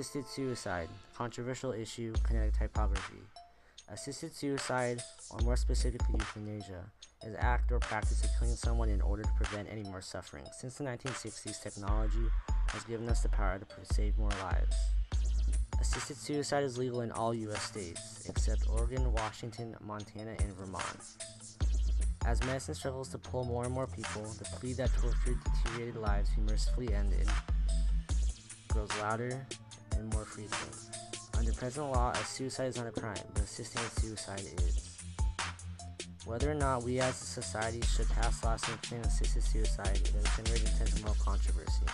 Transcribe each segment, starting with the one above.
Assisted suicide, controversial issue, kinetic typography. Assisted suicide, or more specifically euthanasia, is the act or practice of killing someone in order to prevent any more suffering. Since the 1960s, technology has given us the power to save more lives. Assisted suicide is legal in all U.S. states, except Oregon, Washington, Montana, and Vermont. As medicine struggles to pull more and more people, the plea that tortured, deteriorated lives be mercifully ended grows louder and more frequent. Under present law, a suicide is not a crime, but assisting in suicide is. Whether or not we as a society should pass laws sanctioning assisted suicide has generated intense moral controversy.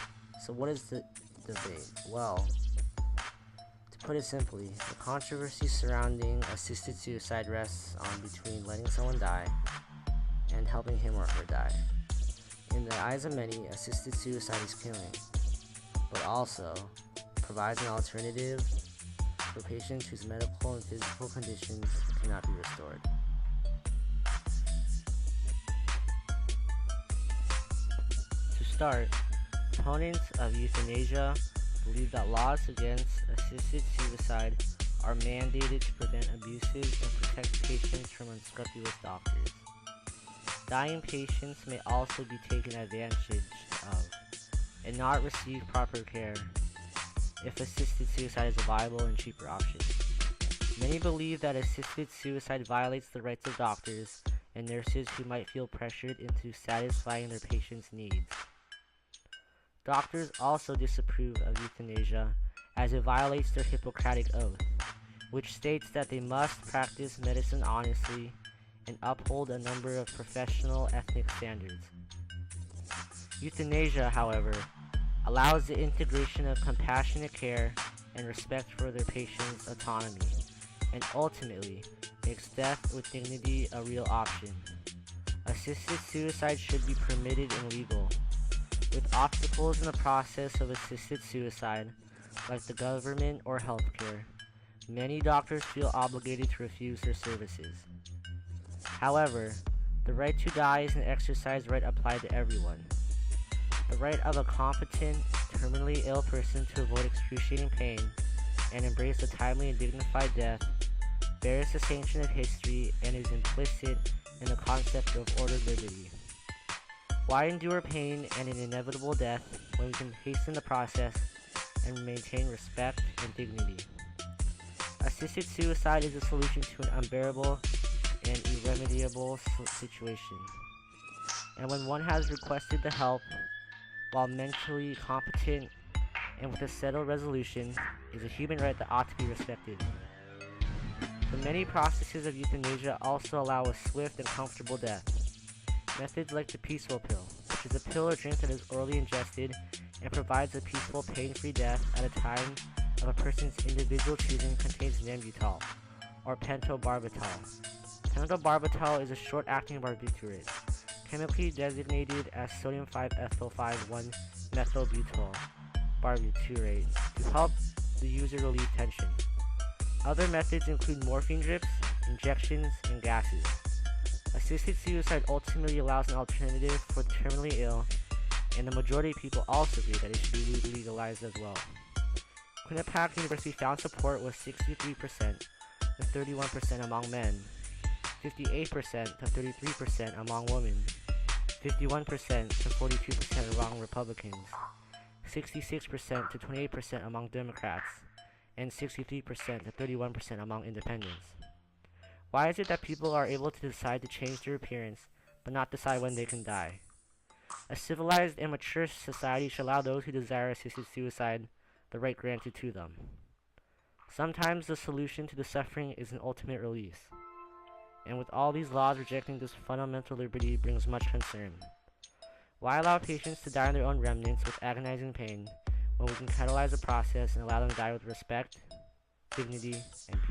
So what is the debate? Well, to put it simply, the controversy surrounding assisted suicide rests on between letting someone die and helping him or her die. In the eyes of many, assisted suicide is killing, but also provides an alternative for patients whose medical and physical conditions cannot be restored. To start, opponents of euthanasia believe that laws against assisted suicide are mandated to prevent abuses and protect patients from unscrupulous doctors. Dying patients may also be taken advantage of and not receive proper care if assisted suicide is a viable and cheaper option. Many believe that assisted suicide violates the rights of doctors and nurses who might feel pressured into satisfying their patients' needs. Doctors also disapprove of euthanasia as it violates their Hippocratic Oath, which states that they must practice medicine honestly and uphold a number of professional ethic standards. Euthanasia, however, allows the integration of compassionate care and respect for their patients' autonomy, and ultimately makes death with dignity a real option. Assisted suicide should be permitted and legal. With obstacles in the process of assisted suicide, like the government or healthcare, many doctors feel obligated to refuse their services. However, the right to die is an exercise right applied to everyone. The right of a competent, terminally ill person to avoid excruciating pain and embrace a timely and dignified death bears the sanction of history and is implicit in the concept of ordered liberty. Why endure pain and an inevitable death when we can hasten the process and maintain respect and dignity? Assisted suicide is a solution to an unbearable and irremediable situation. And when one has requested the help, while mentally competent and with a settled resolution, is a human right that ought to be respected. The many processes of euthanasia also allow a swift and comfortable death. Methods like the peaceful pill, which is a pill or drink that is orally ingested and provides a peaceful, pain-free death at a time of a person's individual choosing, contains Nembutal, or pentobarbital. Pentobarbital is a short-acting barbiturate, chemically designated as sodium 5-ethyl-5-1-methylbutyl barbiturate, to help the user relieve tension. Other methods include morphine drips, injections, and gases. Assisted suicide ultimately allows an alternative for the terminally ill, and the majority of people also agree that it should be legalized as well. Quinnipiac University found support with 63% to 31% among men, 58% to 33% among women, 51% to 42% among Republicans, 66% to 28% among Democrats, and 63% to 31% among independents. Why is it that people are able to decide to change their appearance, but not decide when they can die? A civilized and mature society should allow those who desire assisted suicide the right granted to them. Sometimes the solution to the suffering is an ultimate release. And with all these laws rejecting this fundamental liberty brings much concern. Why allow patients to die in their own remnants with agonizing pain when we can catalyze the process and allow them to die with respect, dignity, and peace?